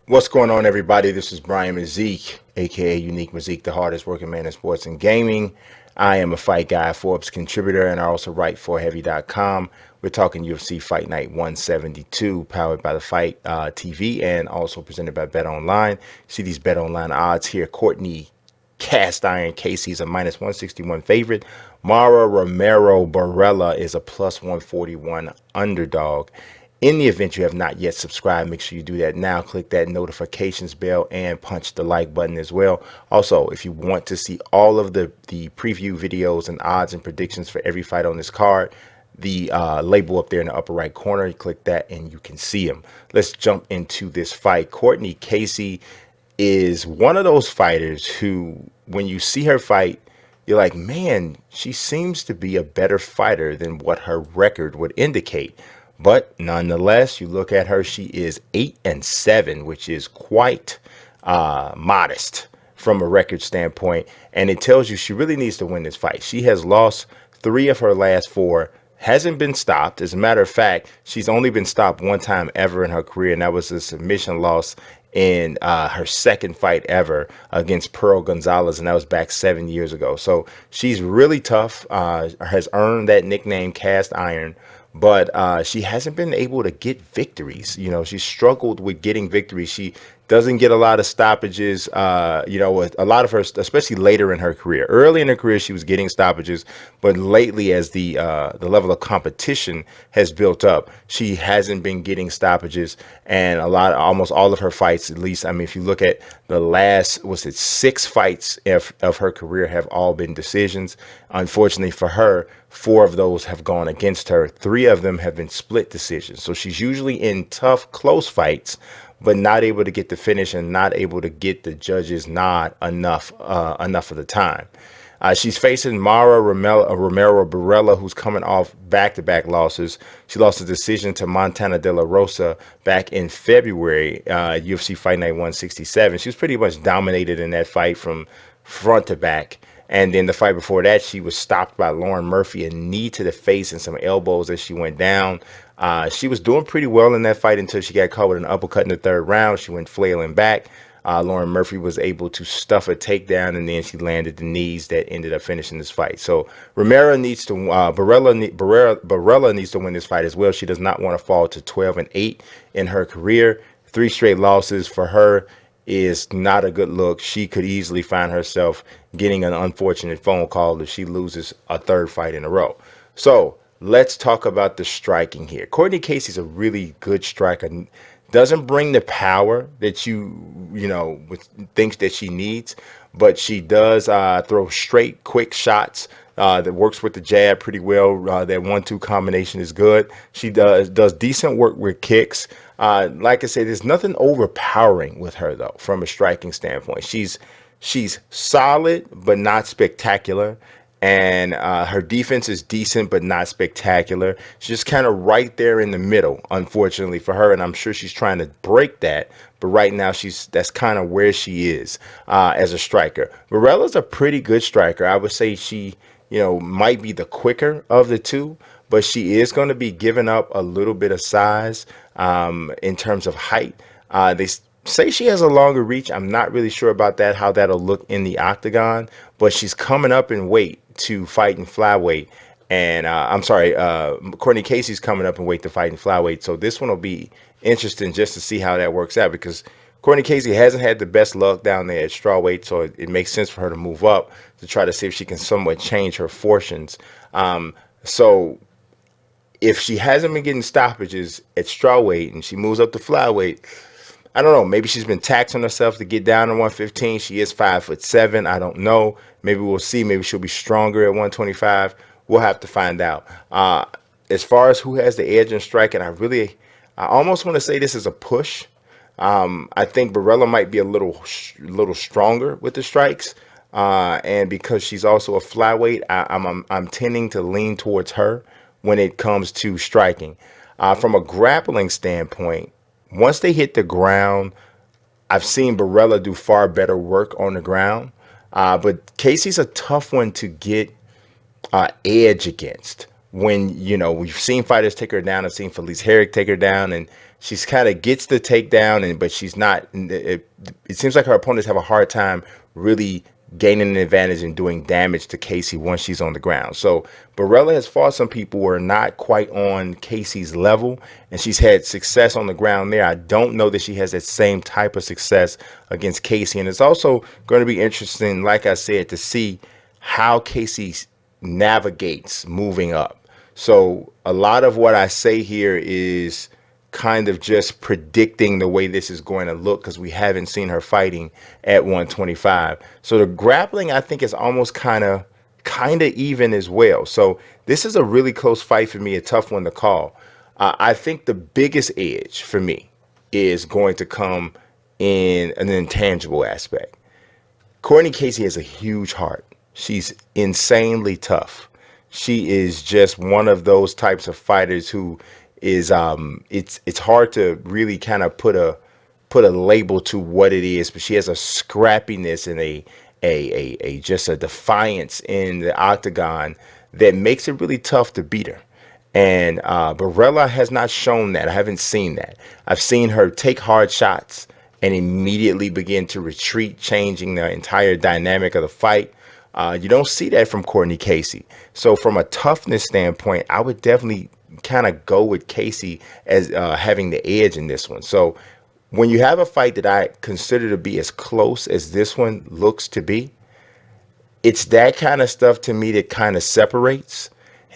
What's going on, everybody? This is Brian Mazique, aka Unique Mazique, the hardest working man in sports and gaming. I am a Fight Guy, Forbes contributor, and I also write for Heavy.com. We're talking UFC Fight Night 172, powered by the Fight TV, and also presented by Bet Online. See these Bet Online odds here. Cortney Cast Iron Casey's a minus 161 favorite. Mara Romero Borella is a plus 141 underdog. In the event you have not yet subscribed, make sure you do that now. Click that notifications bell and punch the like button as well. Also, if you want to see all of the preview videos and odds and predictions for every fight on this card, the label up there in the upper right corner, you click that and you can see them. Let's jump into this fight. Courtney Casey is one of those fighters who, when you see her fight, you're like, man, she seems to be a better fighter than what her record would indicate. But nonetheless, you look at her, she is 8-7, which is quite modest from a record standpoint. And it tells you she really needs to win this fight. She has lost 3 of her last 4, hasn't been stopped. As a matter of fact, she's only been stopped one time ever in her career, and that was a submission loss in her second fight ever against Pearl Gonzalez, and that was back 7 years ago. So she's really tough, has earned that nickname Cast Iron, but she hasn't been able to get victories. You know, she struggled with getting victories. She doesn't get a lot of stoppages, with a lot of her, especially later in her career. Early in her career, she was getting stoppages, but lately, as the level of competition has built up, she hasn't been getting stoppages. And almost all of her fights, at least, I mean, if you look at the last, 6 fights of her career, have all been decisions. Unfortunately for her, 4 of those have gone against her. 3 of them have been split decisions. So she's usually in tough, close fights, but not able to get the finish and not able to get the judges' nod enough of the time. She's facing Romero Borella, who's coming off back-to-back losses. She lost a decision to Montana De La Rosa back in February, UFC Fight Night 167. She was pretty much dominated in that fight from front to back. And then the fight before that, she was stopped by Lauren Murphy, a knee to the face and some elbows as she went down. She was doing pretty well in that fight until she got caught with an uppercut in the 3rd round. She went flailing back. Lauren Murphy was able to stuff a takedown, and then she landed the knees that ended up finishing this fight. So Borella needs to win this fight as well. She does not want to fall to 12-8 in her career. 3 straight losses for her is not a good look. She could easily find herself getting an unfortunate phone call if she loses a 3rd fight in a row. So let's talk about the striking here. Courtney Casey's a really good striker. Doesn't bring the power that you thinks that she needs, but she does throw straight, quick shots that works with the jab pretty well. That 1-2 combination is good. She does decent work with kicks. Like I said, there's nothing overpowering with her though, from a striking standpoint. She's solid but not spectacular. And her defense is decent but not spectacular. She's just kind of right there in the middle, unfortunately for her, and I'm sure she's trying to break that. But right now, that's kind of where she is as a striker. Borella's a pretty good striker. I would say she, might be the quicker of the two, but she is going to be giving up a little bit of size in terms of height. They say she has a longer reach. I'm not really sure about that, how that'll look in the octagon, but she's coming up in weight to fight in flyweight. And Courtney Casey's coming up in weight to fight in flyweight. So this one will be interesting just to see how that works out, because Courtney Casey hasn't had the best luck down there at strawweight, so it makes sense for her to move up to try to see if she can somewhat change her fortunes. So if she hasn't been getting stoppages at strawweight and she moves up to flyweight, I don't know. Maybe she's been taxing herself to get down to 115. She is 5'7". I don't know. Maybe we'll see. Maybe she'll be stronger at 125. We'll have to find out. As far as who has the edge in striking, I almost want to say this is a push. I think Borella might be a little stronger with the strikes, and because she's also a flyweight, I'm tending to lean towards her when it comes to striking. From a grappling standpoint, once they hit the ground, I've seen Borella do far better work on the ground. But Casey's a tough one to get edge against. When, we've seen fighters take her down. I've seen Felice Herrick take her down, and she's kind of gets the takedown, but she's not. It seems like her opponents have a hard time really gaining an advantage and doing damage to Casey once she's on the ground. So Borella has fought some people who are not quite on Casey's level, and she's had success on the ground there. I don't know that she has that same type of success against Casey. And it's also going to be interesting, like I said, to see how Casey navigates moving up. So a lot of what I say here is kind of just predicting the way this is going to look, because we haven't seen her fighting at 125. So the grappling, I think, is almost kind of even as well. So this is a really close fight for me, a tough one to call. I think the biggest edge for me is going to come in an intangible aspect. Cortney Casey has a huge heart. She's insanely tough. She is just one of those types of fighters who is it's hard to really kind of put a label to what it is, but she has a scrappiness and a just a defiance in the octagon that makes it really tough to beat her. And Borella has not shown that. I haven't seen that. I've seen her take hard shots and immediately begin to retreat, changing the entire dynamic of the fight. You don't see that from Cortney Casey. So from a toughness standpoint, I would definitely kind of go with Casey as having the edge in this one. So when you have a fight that I consider to be as close as this one looks to be, it's that kind of stuff to me that kind of separates.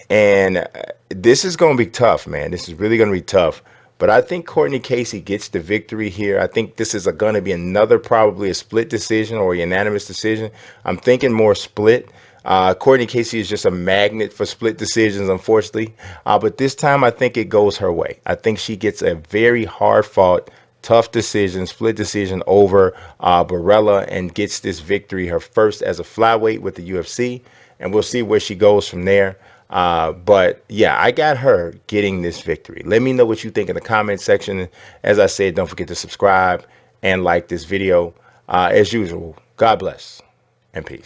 And this is going to be tough, man. This is really going to be tough. But I think Cortney Casey gets the victory here. I think this is going to be another, probably a split decision or a unanimous decision. I'm thinking more split. Cortney Casey is just a magnet for split decisions, unfortunately. But this time, I think it goes her way. I think she gets a very hard-fought, tough decision, split decision over Borella, and gets this victory, her first as a flyweight with the UFC. And we'll see where she goes from there. But yeah, I got her getting this victory. Let me know what you think in the comment section. As I said, don't forget to subscribe and like this video. As usual, God bless and peace.